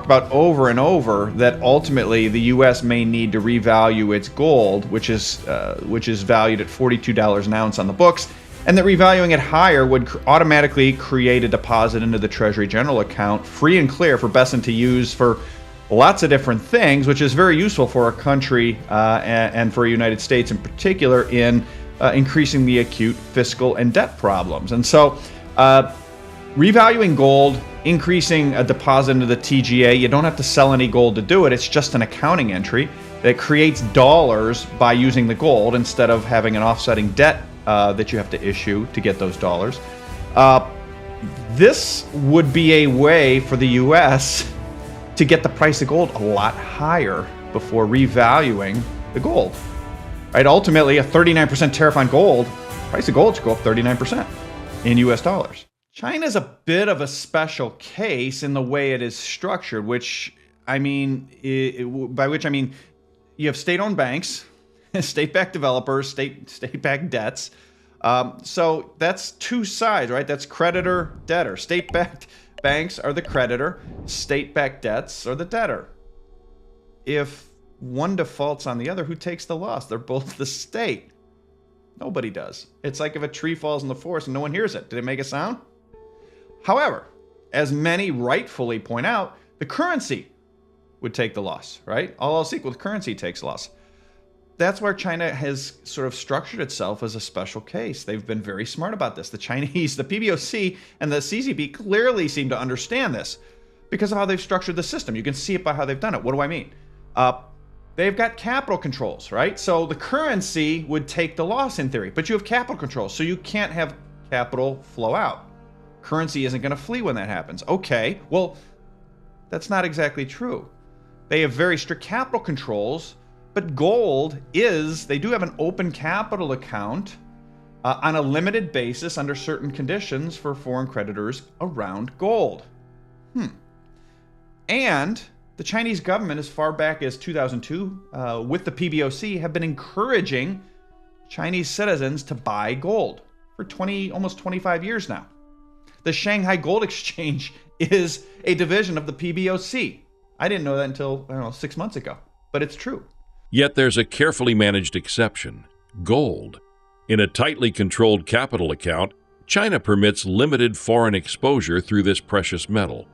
about over and over that ultimately the U.S. may need to revalue its gold, which is valued at $42 an ounce on the books, and that revaluing it higher would automatically create a deposit into the Treasury General account, free and clear for Besson to use for lots of different things, which is very useful for a country and for the United States in particular in increasing the acute fiscal and debt problems. And so revaluing gold, increasing a deposit into the TGA, you don't have to sell any gold to do it. It's just an accounting entry that creates dollars by using the gold instead of having an offsetting debt that you have to issue to get those dollars. This would be a way for the U.S. to get the price of gold a lot higher before revaluing the gold. Right? Ultimately, a 39% tariff on gold, price of gold should go up 39% in U.S. dollars. China's a bit of a special case in the way it is structured, which I mean, by which I mean you have state-owned banks, state-backed developers, state-backed debts. So that's two sides, right? That's creditor, debtor. State-backed banks are the creditor, state-backed debts are the debtor. If one defaults on the other, who takes the loss? They're both the state. Nobody does. It's like if a tree falls in the forest and no one hears it. Did it make a sound? However, as many rightfully point out, the currency would take the loss, right? All else equal, the currency takes loss. That's where China has sort of structured itself as a special case. They've been very smart about this. The Chinese, the PBOC and the CCP clearly seem to understand this because of how they've structured the system. You can see it by how they've done it. What do I mean? They've got capital controls, right? So the currency would take the loss in theory, but you have capital controls, so you can't have capital flow out. Currency isn't going to flee when that happens. Okay, well, that's not exactly true. They have very strict capital controls, but gold they do have an open capital account on a limited basis under certain conditions for foreign creditors around gold. And the Chinese government, as far back as 2002, with the PBOC, have been encouraging Chinese citizens to buy gold for almost 25 years now. The Shanghai Gold Exchange is a division of the PBOC. I didn't know that until, 6 months ago, but it's true. Yet there's a carefully managed exception: gold. In a tightly controlled capital account, China permits limited foreign exposure through this precious metal.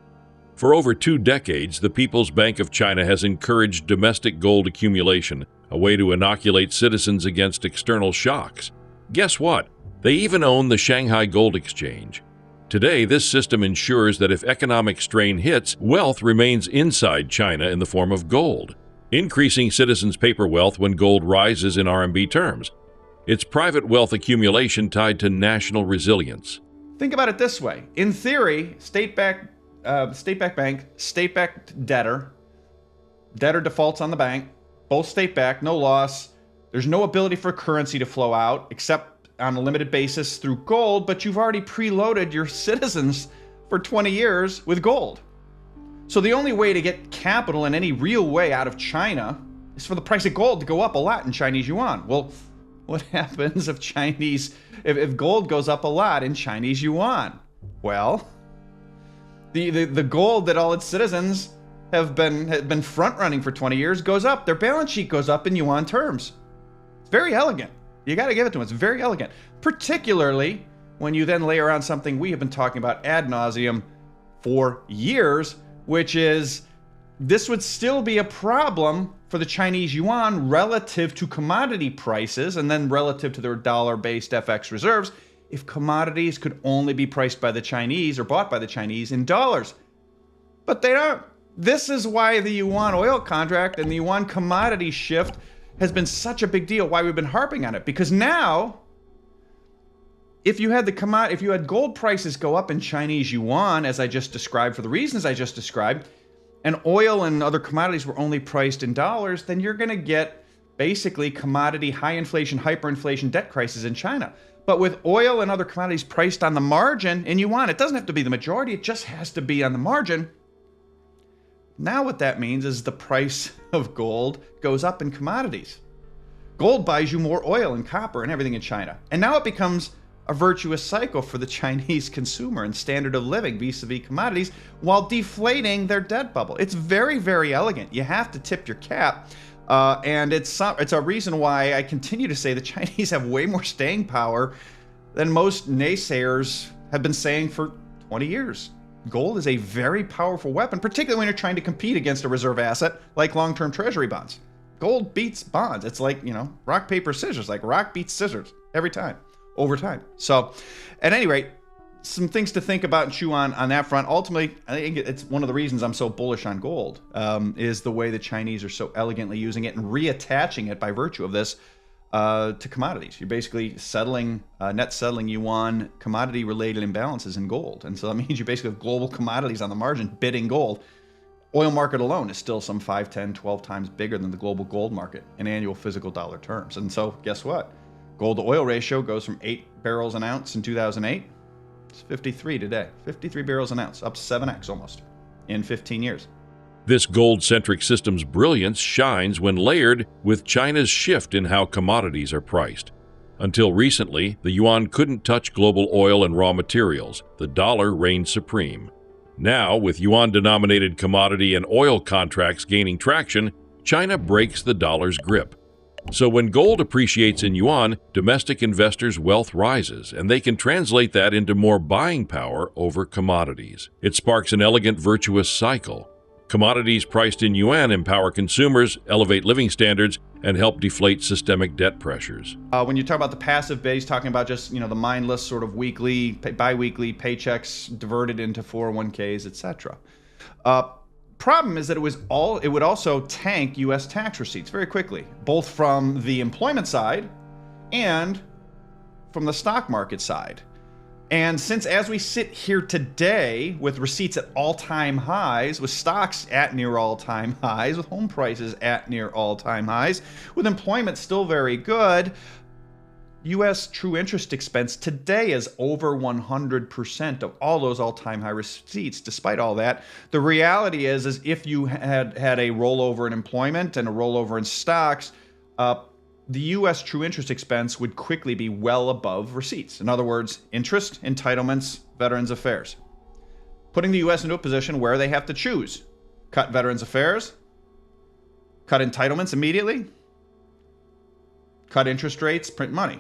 For over 2 decades, the People's Bank of China has encouraged domestic gold accumulation, a way to inoculate citizens against external shocks. Guess what? They even own the Shanghai Gold Exchange. Today, this system ensures that if economic strain hits, wealth remains inside China in the form of gold, increasing citizens' paper wealth when gold rises in RMB terms. It's private wealth accumulation tied to national resilience. Think about it this way. In theory, state-backed bank, state-backed debtor defaults on the bank, both state-backed, no loss. There's no ability for currency to flow out except on a limited basis through gold, but you've already preloaded your citizens for 20 years with gold. So the only way to get capital in any real way out of China is for the price of gold to go up a lot in Chinese yuan. Well, what happens if gold goes up a lot in Chinese yuan? Well, the gold that all its citizens have been front running for 20 years goes up. Their balance sheet goes up in yuan terms. It's very elegant. You got to give it to them. It's very elegant, particularly when you then layer on something we have been talking about ad nauseum for years, which is this would still be a problem for the Chinese yuan relative to commodity prices and then relative to their dollar-based FX reserves if commodities could only be priced by the Chinese or bought by the Chinese in dollars. But they don't. This is why the yuan oil contract and the yuan commodity shift has been such a big deal, why we've been harping on it. Because now, if you had gold prices go up in Chinese yuan, as I just described for the reasons I just described, and oil and other commodities were only priced in dollars, then you're going to get basically commodity high inflation, hyperinflation debt crisis in China. But with oil and other commodities priced on the margin in yuan, it doesn't have to be the majority, it just has to be on the margin. Now what that means is the price of gold goes up in commodities. Gold buys you more oil and copper and everything in China. And now it becomes a virtuous cycle for the Chinese consumer and standard of living vis-a-vis commodities while deflating their debt bubble. It's very, very elegant. You have to tip your cap. And it's a reason why I continue to say the Chinese have way more staying power than most naysayers have been saying for 20 years. Gold is a very powerful weapon, particularly when you're trying to compete against a reserve asset like long-term treasury bonds. Gold beats bonds. It's like, rock, paper, scissors. Like rock beats scissors every time, over time. So at any rate, some things to think about and chew on that front. Ultimately, I think it's one of the reasons I'm so bullish on gold is the way the Chinese are so elegantly using it and reattaching it by virtue of this to commodities. You're basically net settling yuan commodity-related imbalances in gold. And so that means you basically have global commodities on the margin bidding gold. Oil market alone is still some 5, 10, 12 times bigger than the global gold market in annual physical dollar terms. And so guess what? Gold to oil ratio goes from 8 barrels an ounce in 2008. It's 53 today. 53 barrels an ounce, up 7x almost in 15 years. This gold-centric system's brilliance shines when layered with China's shift in how commodities are priced. Until recently, the yuan couldn't touch global oil and raw materials. The dollar reigned supreme. Now, with yuan-denominated commodity and oil contracts gaining traction, China breaks the dollar's grip. So when gold appreciates in yuan, domestic investors' wealth rises, and they can translate that into more buying power over commodities. It sparks an elegant, virtuous cycle. Commodities priced in yuan empower consumers, elevate living standards, and help deflate systemic debt pressures. When you talk about the passive base, talking about just the mindless sort of weekly, bi-weekly paychecks diverted into 401ks, etc. Problem is that it would also tank U.S. tax receipts very quickly, both from the employment side and from the stock market side. And since as we sit here today with receipts at all-time highs, with stocks at near all-time highs, with home prices at near all-time highs, with employment still very good, U.S. true interest expense today is over 100% of all those all-time high receipts. Despite all that, the reality is if you had a rollover in employment and a rollover in stocks, the U.S. true interest expense would quickly be well above receipts. In other words, interest, entitlements, Veterans Affairs. Putting the U.S. into a position where they have to choose. Cut Veterans Affairs, cut entitlements immediately, cut interest rates, print money,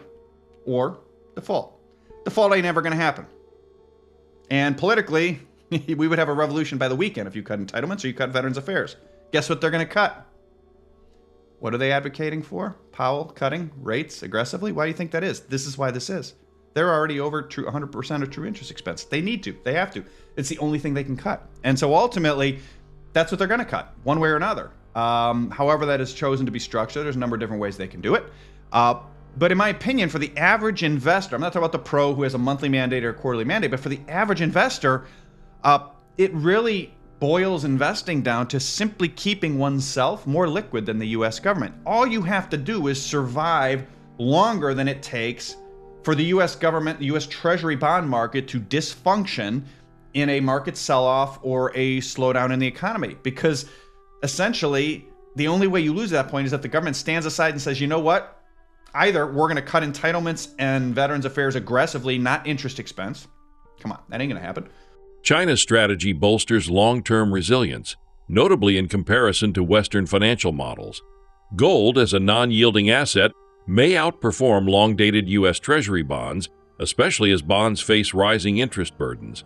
or default. Default ain't ever going to happen. And politically, we would have a revolution by the weekend if you cut entitlements or you cut Veterans Affairs. Guess what they're going to cut? What are they advocating for? Powell cutting rates aggressively? Why do you think that is? This is why this is. They're already over 100% of true interest expense. They need to. They have to. It's the only thing they can cut. And so ultimately, that's what they're going to cut, one way or another. However that is chosen to be structured, there's a number of different ways they can do it. But in my opinion, for the average investor, I'm not talking about the pro who has a monthly mandate or a quarterly mandate, but for the average investor, it really boils investing down to simply keeping oneself more liquid than the U.S. government. All you have to do is survive longer than it takes for the U.S. government, the U.S. Treasury bond market to dysfunction in a market sell-off or a slowdown in the economy. Because essentially, the only way you lose at that point is if the government stands aside and says, you know what? Either we're going to cut entitlements and Veterans Affairs aggressively, not interest expense. Come on, that ain't going to happen. China's strategy bolsters long-term resilience, notably in comparison to Western financial models. Gold, as a non-yielding asset, may outperform long-dated U.S. Treasury bonds, especially as bonds face rising interest burdens.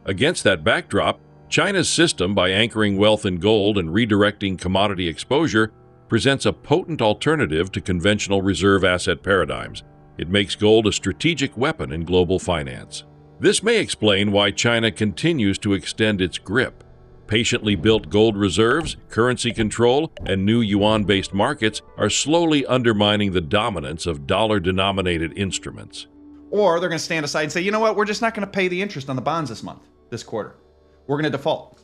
Against that backdrop, China's system, by anchoring wealth in gold and redirecting commodity exposure, presents a potent alternative to conventional reserve asset paradigms. It makes gold a strategic weapon in global finance. This may explain why China continues to extend its grip. Patiently built gold reserves, currency control, and new yuan-based markets are slowly undermining the dominance of dollar-denominated instruments. Or they're going to stand aside and say, you know what, we're just not going to pay the interest on the bonds this quarter. We're going to default.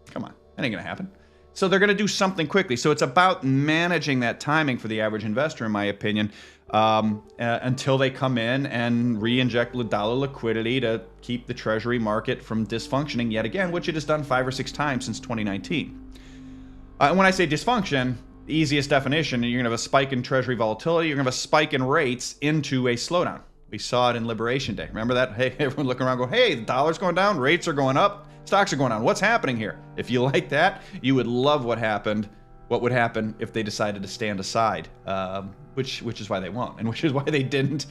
Come on, that ain't going to happen. So they're going to do something quickly. So it's about managing that timing for the average investor, in my opinion, until they come in and re-inject dollar liquidity to keep the Treasury market from dysfunctioning yet again, which it has done 5 or 6 times since 2019. And when I say dysfunction, the easiest definition, you're going to have a spike in Treasury volatility, you're going to have a spike in rates into a slowdown. We saw it in Liberation Day. Remember that? Hey, everyone looking around going, hey, the dollar's going down, rates are going up, stocks are going down. What's happening here? If you like that, you would love what would happen if they decided to stand aside, which is why they won't, and which is why they didn't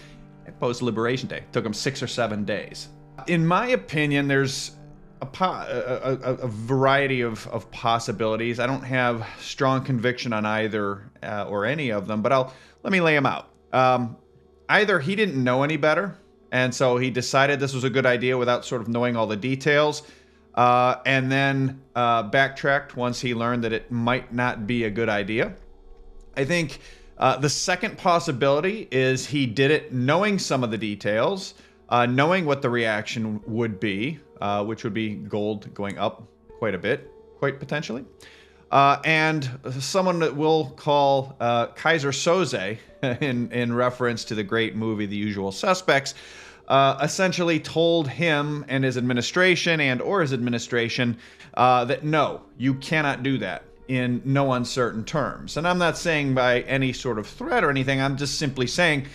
post-Liberation Day. It took them 6 or 7 days. In my opinion, there's a variety of possibilities. I don't have strong conviction on either or any of them, but let me lay them out. Either he didn't know any better, and so he decided this was a good idea without sort of knowing all the details, and then backtracked once he learned that it might not be a good idea. I think the second possibility is he did it knowing some of the details, knowing what the reaction would be, which would be gold going up quite a bit, quite potentially. And someone that we'll call Kaiser Soze, in reference to the great movie The Usual Suspects, essentially told him and his administration that no, you cannot do that in no uncertain terms. And I'm not saying by any sort of threat or anything, I'm just simply saying.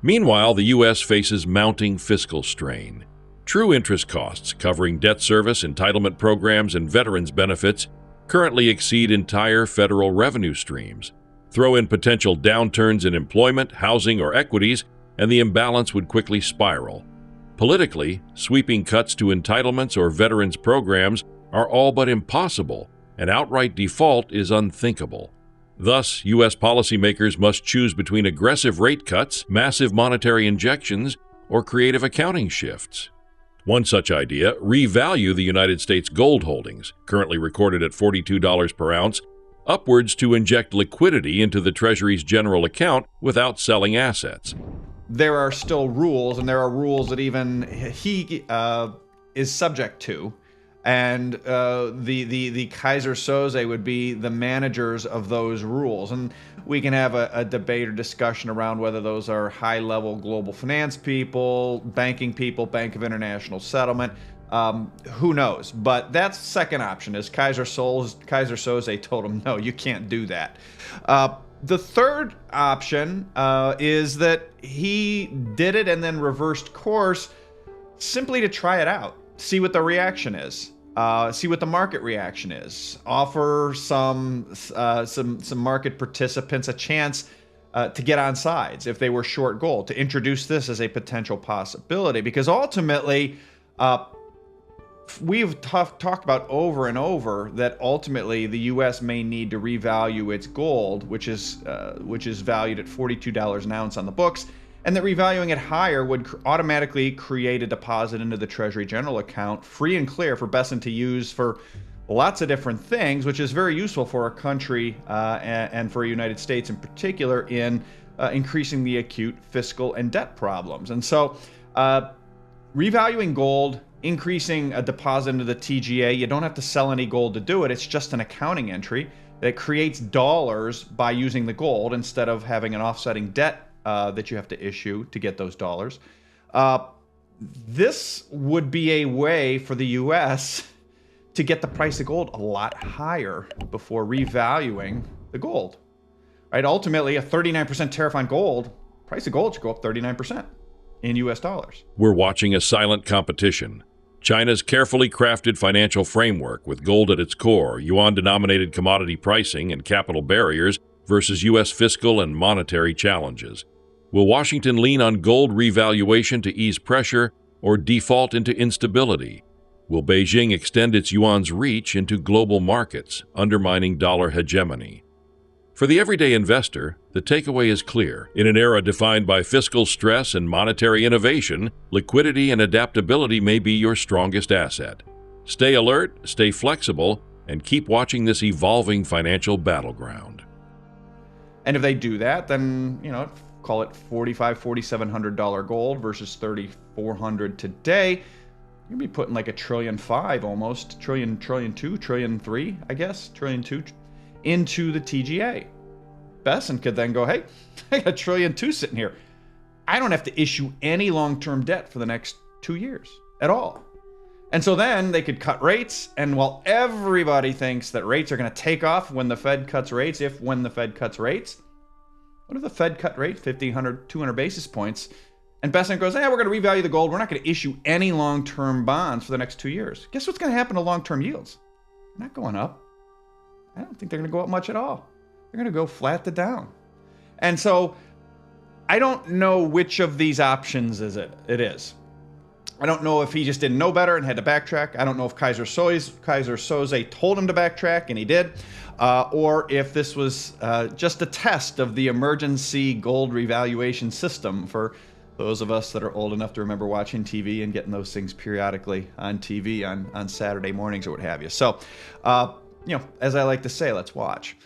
Meanwhile, the U.S. faces mounting fiscal strain. True interest costs covering debt service, entitlement programs, and veterans benefits currently exceed entire federal revenue streams. Throw in potential downturns in employment, housing, or equities, and the imbalance would quickly spiral. Politically, sweeping cuts to entitlements or veterans programs are all but impossible, and outright default is unthinkable. Thus, U.S. policymakers must choose between aggressive rate cuts, massive monetary injections, or creative accounting shifts. One such idea, revalue the United States gold holdings, currently recorded at $42 per ounce, upwards to inject liquidity into the Treasury's general account without selling assets. There are still rules, and there are rules that even he is subject to. And the Kaiser Soze would be the managers of those rules. And we can have a debate or discussion around whether those are high-level global finance people, banking people, Bank of International Settlement. Who knows? But that's the second option, is Kaiser Soze told him, no, you can't do that. The third option is that he did it and then reversed course simply to try it out. See what the reaction is. See what the market reaction is. Offer some market participants a chance to get on sides if they were short gold, to introduce this as a potential possibility. Because ultimately, we've talked about over and over that ultimately the U.S. may need to revalue its gold, which is valued at $42 an ounce on the books. And that revaluing it higher would automatically create a deposit into the Treasury General account, free and clear for Besson to use for lots of different things, which is very useful for our country and for the United States in particular in increasing the acute fiscal and debt problems. And so revaluing gold, increasing a deposit into the TGA, you don't have to sell any gold to do it. It's just an accounting entry that creates dollars by using the gold instead of having an offsetting debt that you have to issue to get those dollars. This would be a way for the U.S. to get the price of gold a lot higher before revaluing the gold. Right? Ultimately, a 39% tariff on gold, price of gold should go up 39% in U.S. dollars. We're watching a silent competition. China's carefully crafted financial framework with gold at its core, yuan-denominated commodity pricing, and capital barriers versus U.S. fiscal and monetary challenges. Will Washington lean on gold revaluation to ease pressure or default into instability? Will Beijing extend its yuan's reach into global markets, undermining dollar hegemony? For the everyday investor, the takeaway is clear. In an era defined by fiscal stress and monetary innovation, liquidity and adaptability may be your strongest asset. Stay alert, stay flexible, and keep watching this evolving financial battleground. And if they do that, then, call it $4,700 gold versus $3,400 today, you'd be putting like $1.5 trillion almost, $1.2 trillion, $1.3 trillion, I guess, $1.2 trillion into the TGA. Besson could then go, hey, I got $1.2 trillion sitting here. I don't have to issue any long-term debt for the next 2 years at all. And so then they could cut rates, and while everybody thinks that rates are going to take off when the Fed cuts rates, when the Fed cuts rates, what if the Fed cut rate 1,500, 200 basis points, And Bessent goes, we're going to revalue the gold. We're not going to issue any long-term bonds for the next 2 years. Guess what's going to happen to long-term yields? They're not going up. I don't think they're going to go up much at all. They're going to go flat to down. And so I don't know which of these options it is. I don't know if he just didn't know better and had to backtrack. I don't know if Kaiser Soze told him to backtrack and he did. Or if this was just a test of the emergency gold revaluation system for those of us that are old enough to remember watching TV and getting those things periodically on TV on Saturday mornings or what have you. So, as I like to say, let's watch.